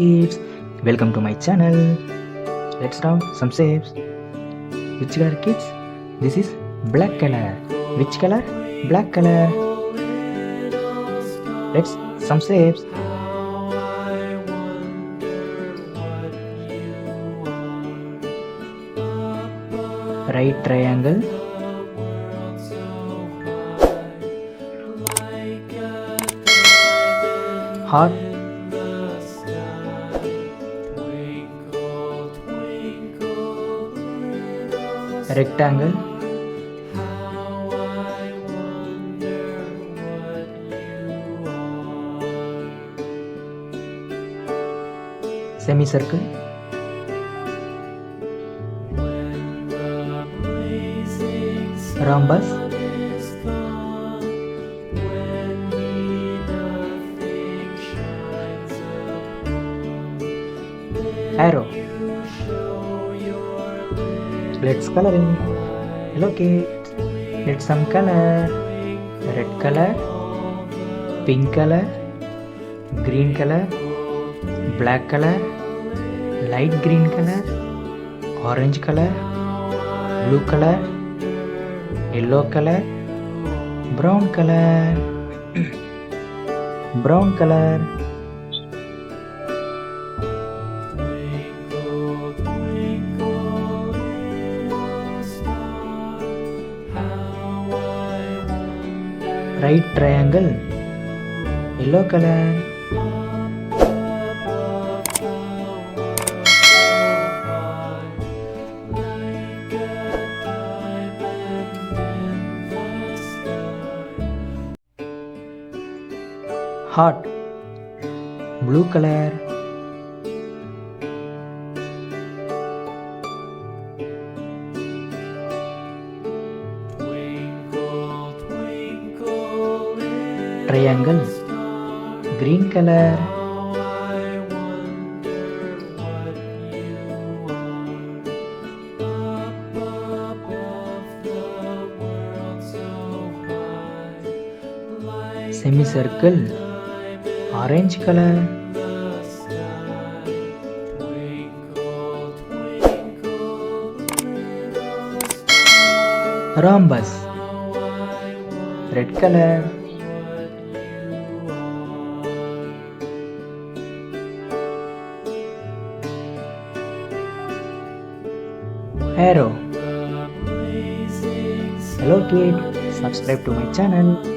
kids, welcome to my channel. Let's draw some shapes. Which color kids? This is black color. Which color? Black color. Let's some shapes. Right triangle, heart, rectangle, semicircle, rhombus, arrow. Let's coloring. Hello kids, let's some color. Red color, pink color, green color, black color, light green color, orange color, blue color, yellow color, brown color. Brown color. Right triangle, yellow color. Heart, blue color. Triangle, green color. Semicircle, orange color. Rhombus, red color. Arrow. Hello kid, subscribe to my channel.